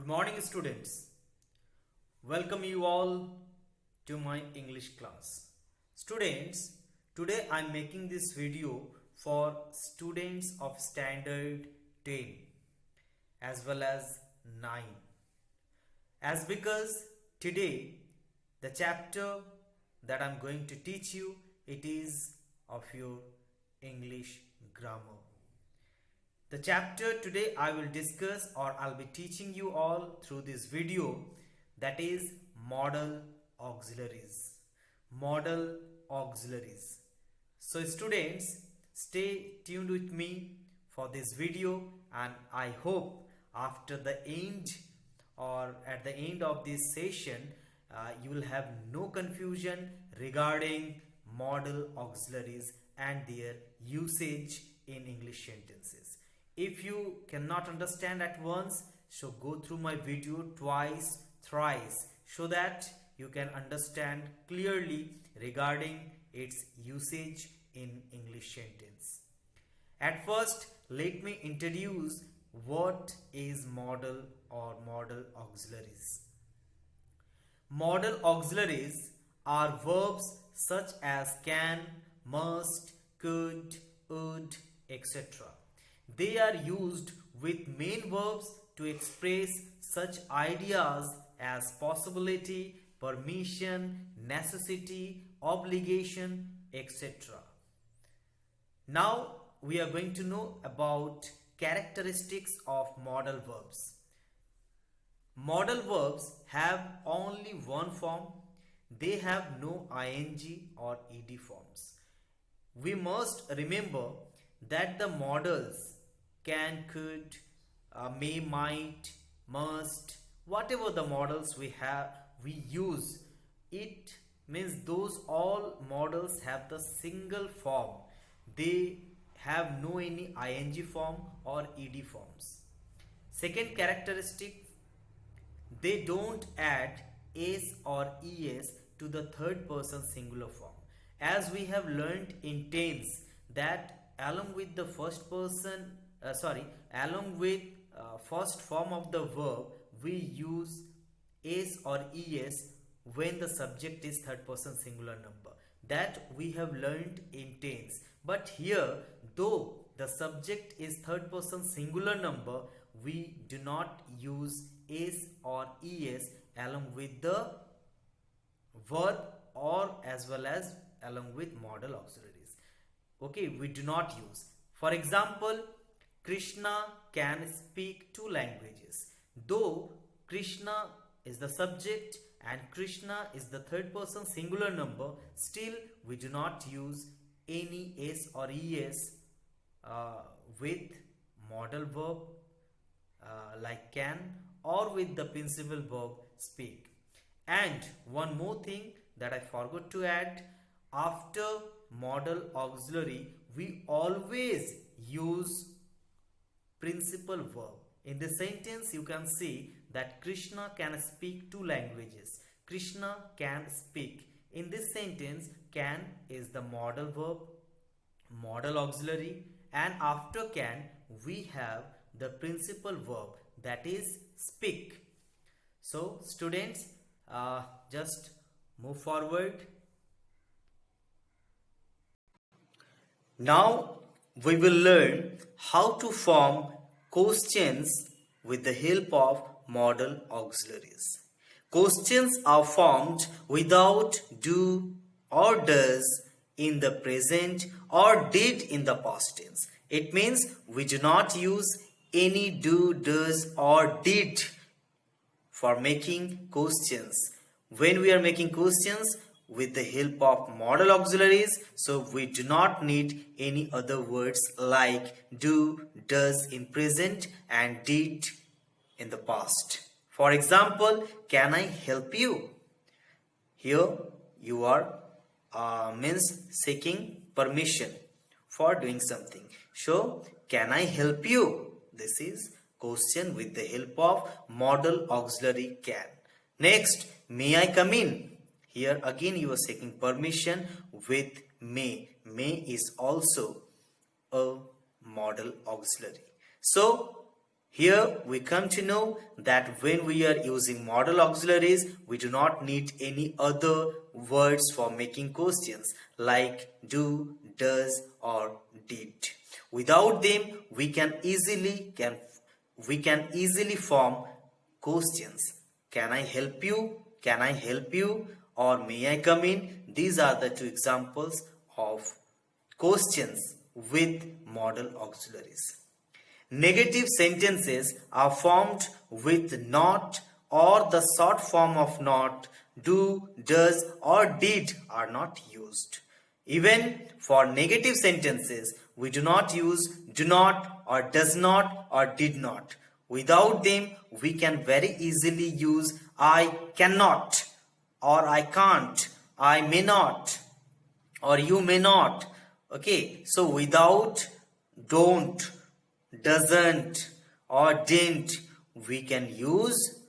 Good morning, students. Welcome you all to my English class. Students, today I am making this video for students of standard 10 as well as 9. As because today the chapter that I am going to teach you, it is of your English grammar. The chapter today I will discuss or I'll be teaching you all through this video, that is modal auxiliaries. Modal auxiliaries. So students, stay tuned with me for this video, and I hope after the end or at the end of this session you will have no confusion regarding modal auxiliaries and their usage in English sentences. If you cannot understand at once, so go through my video twice, thrice, so that you can understand clearly regarding its usage in English sentence. At first, let me introduce what is modal or modal auxiliaries. Modal auxiliaries are verbs such as can, must, could, would, etc. They are used with main verbs to express such ideas as possibility, permission, necessity, obligation, etc. Now we are going to know about characteristics of modal verbs. Modal verbs have only one form. They have no ing or ed forms. We must remember that the modals can, could, may, might, must, whatever the modals we use, it means those all modals have the single form. They have no any ing form or ed forms. Second characteristic, they don't add s or es to the third person singular form. As we have learned in tense that along with the first person along with first form of the verb, we use s or es when the subject is third person singular number. That we have learned in tense. But here, though the subject is third person singular number, we do not use s or es along with the verb or as well as along with modal auxiliaries. Okay, we do not use. For example, Krishna can speak 2 languages. Though Krishna is the subject and Krishna is the third person singular number, still we do not use any s or es with modal verb like can or with the principal verb speak. And one more thing that I forgot to add, after modal auxiliary we always use principal verb. In the sentence you can see that Krishna can speak 2 languages. Krishna can speak. In this sentence, can is the modal verb, modal auxiliary, and after can we have the principal verb, that is speak. So students, just move forward. Now we will learn how to form questions with the help of modal auxiliaries. Questions are formed without do or does in the present or did in the past tense. It means we do not use any do, does or did for making questions. When we are making questions with the help of modal auxiliaries, so we do not need any other words like do, does in present and did in the past. For example, can I help you? Here you are means seeking permission for doing something. So can I help you? This is question with the help of modal auxiliary can. Next, may I come in? Here again you are seeking permission with may. May is also a modal auxiliary. So Here we come to know that when we are using modal auxiliaries, we do not need any other words for making questions like do, does or did. Without them, we can easily form questions. Can I help you? Can I help you? Or may I come in? These are the two examples of questions with modal auxiliaries. Negative sentences are formed with not or the short form of not. Do, does or did are not used. Even for negative sentences, we do not use do not or does not or did not. Without them, we can very easily use I cannot or I can't, I may not or you may not. Okay, so without don't, doesn't or didn't, we can use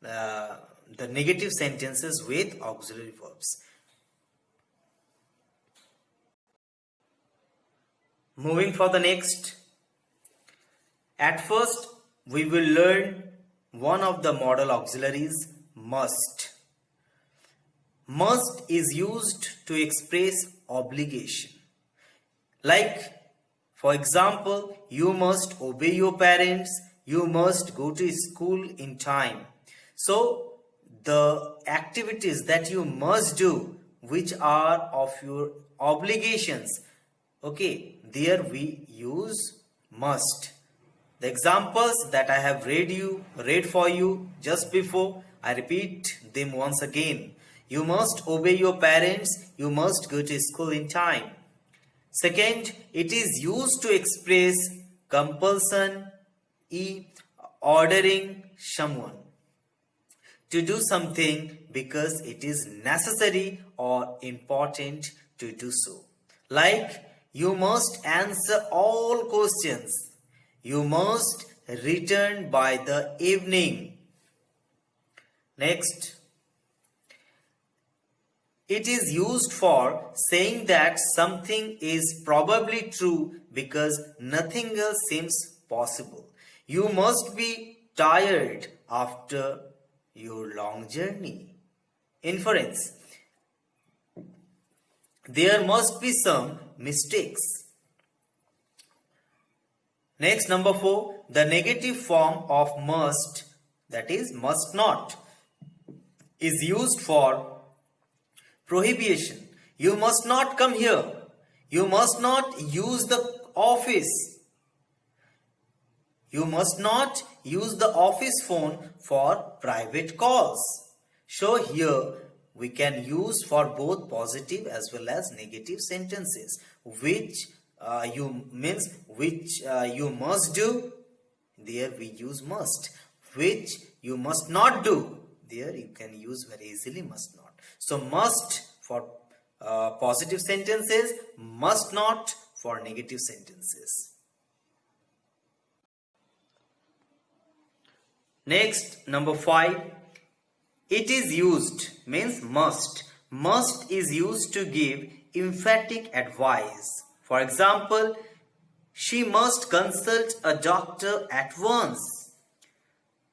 the negative sentences with auxiliary verbs. Moving for the next. At first, we will learn one of the modal auxiliaries, must. Must is used to express obligation. Like, for example, you must obey your parents, you must go to school in time. So, the activities that you must do, which are of your obligations, okay, there we use must. The examples that I have read for you just before, I repeat them once again. You must obey your parents, you must go to school in time. Second, it is used to express compulsion, ordering someone to do something because it is necessary or important to do so. Like, you must answer all questions. You must return by the evening. Next, it is used for saying that something is probably true because nothing else seems possible. You must be tired after your long journey. Inference. There must be some mistakes. Next, number 4, the negative form of must, that is must not, is used for prohibition. You must not come here. You must not use the office. You must not use the office phone for private calls. So here we can use for both positive as well as negative sentences, which you must do, there we use must. Which you must not do, there you can use very easily must not. So must for positive sentences, must not for negative sentences. Next, number 5, it is used means must. Must is used to give emphatic advice. For example, she must consult a doctor at once.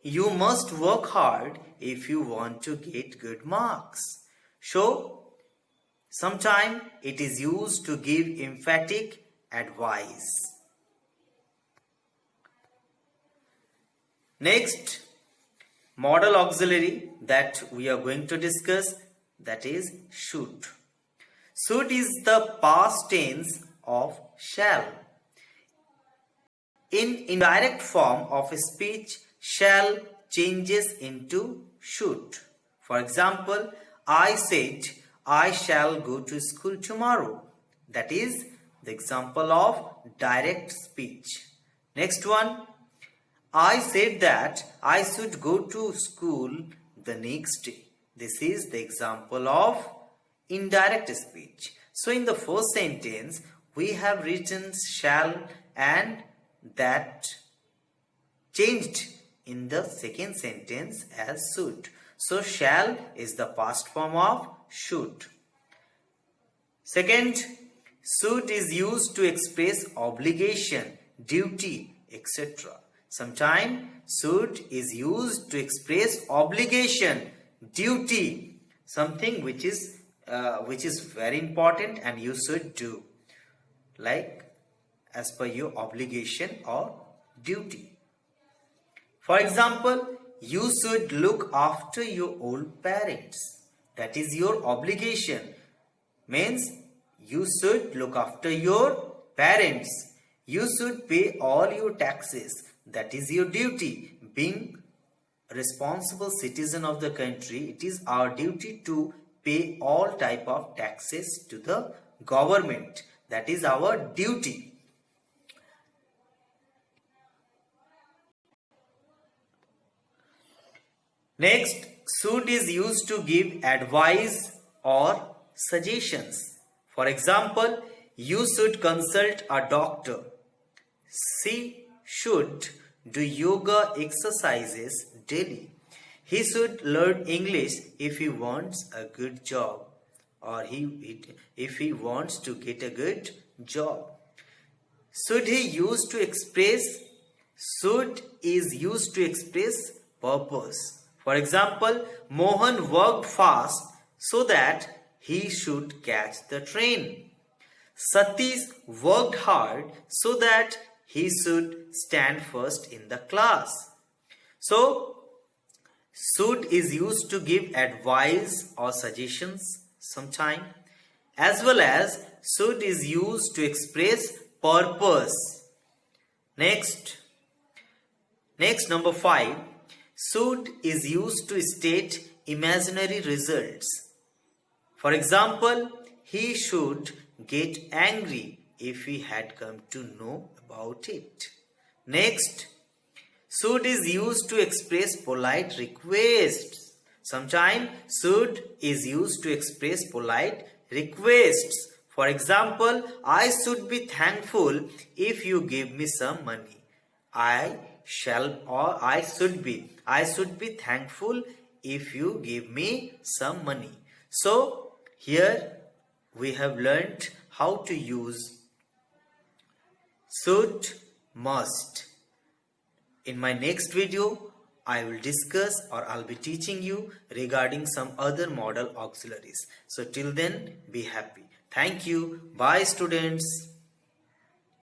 You must work hard if you want to get good marks. So, sometimes it is used to give emphatic advice. Next, modal auxiliary that we are going to discuss, that is should. Should is the past tense of shall. In indirect form of a speech, shall changes into should. For example, I said, I shall go to school tomorrow. That is the example of direct speech. Next one, I said that I should go to school the next day. This is the example of indirect speech. So in the first sentence, we have written shall and that changed in the second sentence as should. So shall is the past form of should. Second, should is used to express obligation, duty, etc. Sometimes should is used to express obligation, duty, something which is very important and you should do, like as per your obligation or duty. For example, you should look after your old parents. That is your obligation. Means you should look after your parents. You should pay all your taxes. That is your duty. Being a responsible citizen of the country, it is our duty to pay all type of taxes to the government. That is our duty. Next, should is used to give advice or suggestions. For example, you should consult a doctor. She should do yoga exercises daily. He should learn English if he wants a good job, or if he wants to get a good job. Should he used to express, should is used to express purpose. For example, Mohan worked fast so that he should catch the train. Satish worked hard so that he should stand first in the class. So, should is used to give advice or suggestions sometime, as well as should is used to express purpose. Next, number 5. Should is used to state imaginary results. For example, he should get angry if he had come to know about it. Next, should is used to express polite requests. Sometimes should is used to express polite requests. For example, I should be thankful if you give me some money. I should be thankful if you give me some money. So here we have learned how to use should, must. In my next video, I will discuss, or I'll be teaching you regarding some other modal auxiliaries. So till then, be happy. Thank you. Bye students.